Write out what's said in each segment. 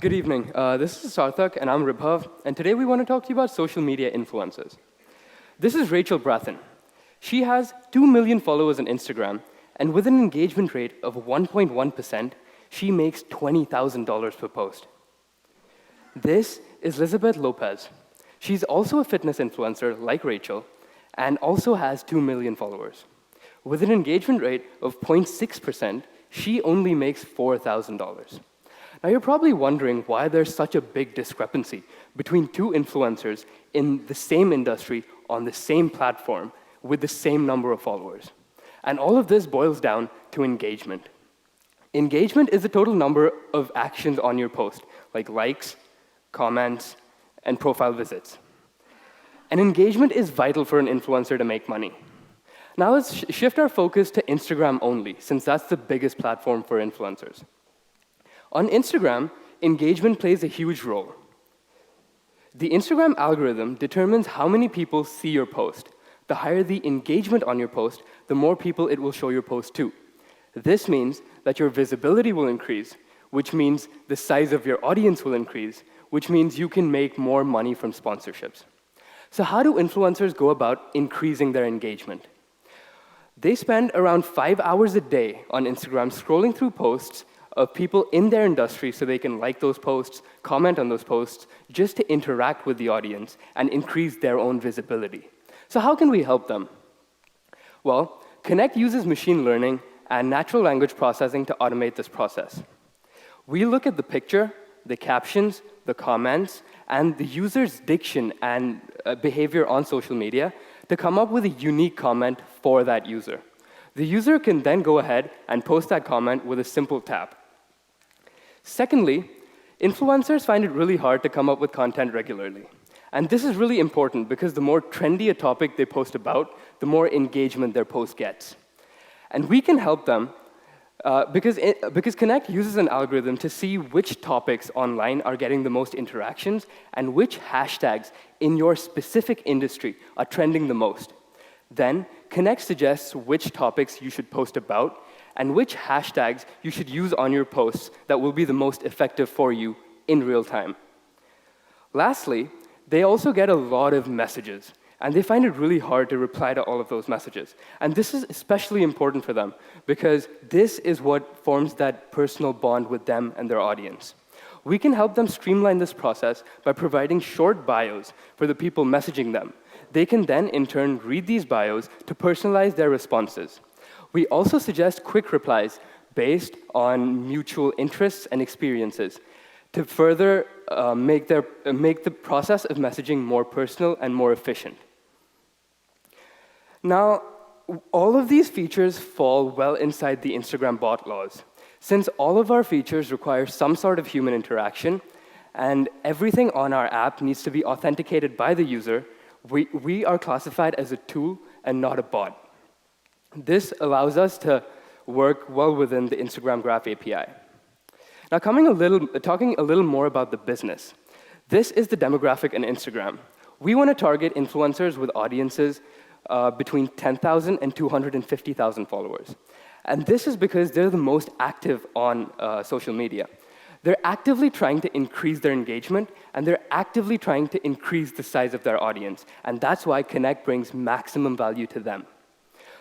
Good evening. This is Sarthak, and I'm Ribhav, and today we want to talk to you about social media influencers. This is Rachel Brathen. She has 2 million followers on Instagram, and with an engagement rate of 1.1%, she makes $20,000 per post. This is Elizabeth Lopez. She's also a fitness influencer like Rachel, and also has 2 million followers. With an engagement rate of 0.6%, she only makes $4,000. Now, you're probably wondering why there's such a big discrepancy between two influencers in the same industry on the same platform with the same number of followers. And all of this boils down to engagement. Engagement is the total number of actions on your post, like likes, comments, and profile visits. And engagement is vital for an influencer to make money. Now let's shift our focus to Instagram only, since that's the biggest platform for influencers. On Instagram, engagement plays a huge role. The Instagram algorithm determines how many people see your post. The higher the engagement on your post, the more people it will show your post to. This means that your visibility will increase, which means the size of your audience will increase, which means you can make more money from sponsorships. So how do influencers go about increasing their engagement? They spend around 5 hours a day on Instagram scrolling through posts of people in their industry so they can like those posts, comment on those posts, just to interact with the audience and increase their own visibility. So how can we help them? Well, Connct uses machine learning and natural language processing to automate this process. We look at the picture, the captions, the comments, and the user's diction and behavior on social media to come up with a unique comment for that user. The user can then go ahead and post that comment with a simple tap. Secondly, influencers find it really hard to come up with content regularly. And this is really important because the more trendy a topic they post about, the more engagement their post gets. And we can help them because Connct uses an algorithm to see which topics online are getting the most interactions and which hashtags in your specific industry are trending the most. Then, Connct suggests which topics you should post about and which hashtags you should use on your posts that will be the most effective for you in real time. Lastly, they also get a lot of messages, and they find it really hard to reply to all of those messages. And this is especially important for them, because this is what forms that personal bond with them and their audience. We can help them streamline this process by providing short bios for the people messaging them. They can then, in turn, read these bios to personalize their responses. We also suggest quick replies based on mutual interests and experiences to further make the process of messaging more personal and more efficient. Now, all of these features fall well inside the Instagram bot laws. Since all of our features require some sort of human interaction, and everything on our app needs to be authenticated by the user, we are classified as a tool and not a bot. This allows us to work well within the Instagram Graph API. Now, talking a little more about the business. This is the demographic in Instagram. We want to target influencers with audiences between 10,000 and 250,000 followers. And this is because they're the most active on social media. They're actively trying to increase their engagement, and they're actively trying to increase the size of their audience. And that's why Connct brings maximum value to them.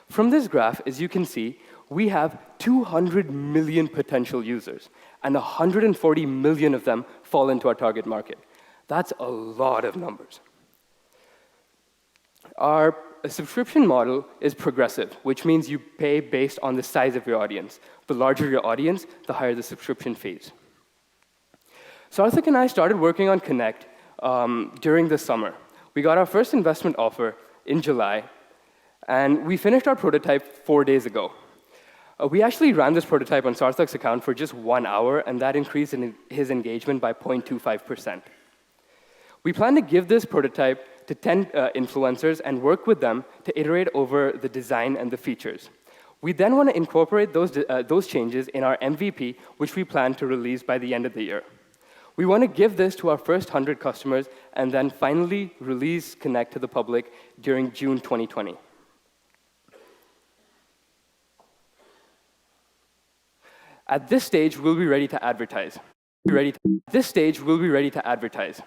From this graph, as you can see, we have 200 million potential users, and 140 million of them fall into our target market. That's a lot of numbers. Our subscription model is progressive, which means you pay based on the size of your audience. The larger your audience, the higher the subscription fees. Sarthak and I started working on Connct during the summer. We got our first investment offer in July, and we finished our prototype 4 days ago. We actually ran this prototype on Sarthak's account for just 1 hour, and that increased his engagement by 0.25%. We plan to give this prototype to 10 influencers and work with them to iterate over the design and the features. We then want to incorporate those changes in our MVP, which we plan to release by the end of the year. We want to give this to our first 100 customers and then finally release Connct to the public during June 2020. At this stage, we'll be ready to advertise. At this stage, we'll be ready to advertise.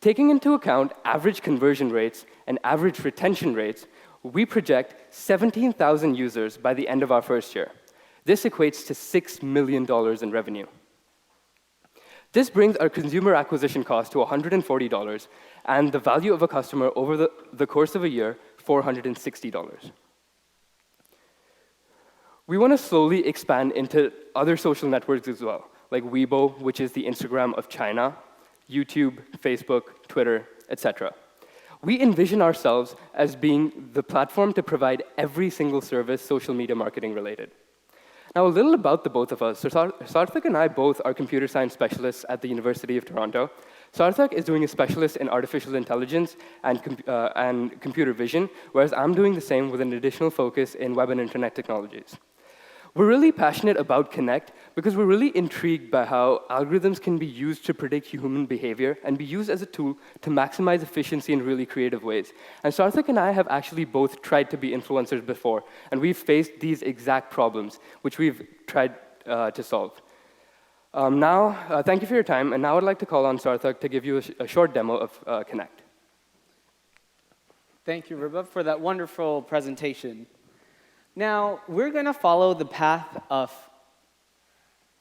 Taking into account average conversion rates and average retention rates, we project 17,000 users by the end of our first year. This equates to $6 million in revenue. This brings our consumer acquisition cost to $140 and the value of a customer over the course of a year, $460. We want to slowly expand into other social networks as well, like Weibo, which is the Instagram of China, YouTube, Facebook, Twitter, etc. We envision ourselves as being the platform to provide every single service social media marketing related. Now, a little about the both of us. So Sarthak and I both are computer science specialists at the University of Toronto. Sarthak is doing a specialist in artificial intelligence and computer vision, whereas I'm doing the same with an additional focus in web and internet technologies. We're really passionate about Connct because we're really intrigued by how algorithms can be used to predict human behavior and be used as a tool to maximize efficiency in really creative ways. And Sarthak and I have actually both tried to be influencers before, and we've faced these exact problems, which we've tried to solve. Thank you for your time, and now I'd like to call on Sarthak to give you a short demo of Connct. Thank you, Riba, for that wonderful presentation. Now, we're going to follow the path of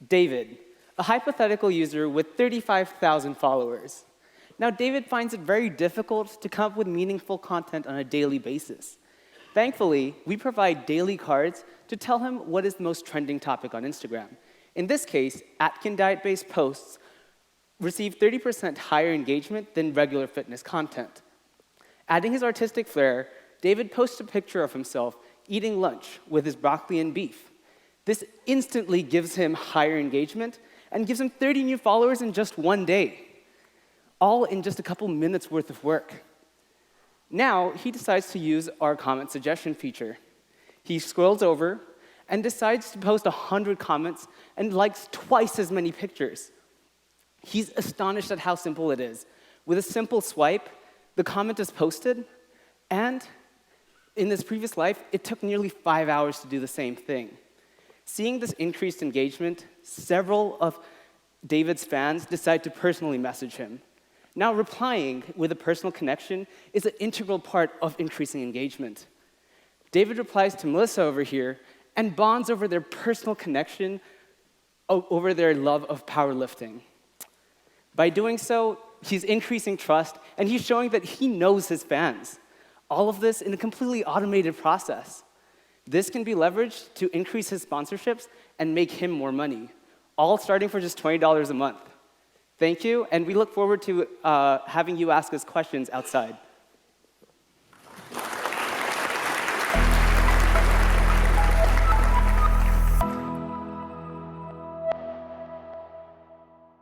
David, a hypothetical user with 35,000 followers. Now, David finds it very difficult to come up with meaningful content on a daily basis. Thankfully, we provide daily cards to tell him what is the most trending topic on Instagram. In this case, Atkins diet-based posts receive 30% higher engagement than regular fitness content. Adding his artistic flair, David posts a picture of himself eating lunch with his broccoli and beef. This instantly gives him higher engagement and gives him 30 new followers in just one day, all in just a couple minutes worth of work. Now, he decides to use our comment suggestion feature. He scrolls over and decides to post 100 comments and likes twice as many pictures. He's astonished at how simple it is. With a simple swipe, the comment is posted, and in this previous life, it took nearly 5 hours to do the same thing. Seeing this increased engagement, several of David's fans decide to personally message him. Now, replying with a personal connection is an integral part of increasing engagement. David replies to Melissa over here and bonds over their personal connection over their love of powerlifting. By doing so, he's increasing trust, and he's showing that he knows his fans. All of this in a completely automated process. This can be leveraged to increase his sponsorships and make him more money, all starting for just $20 a month. Thank you, and we look forward to having you ask us questions outside.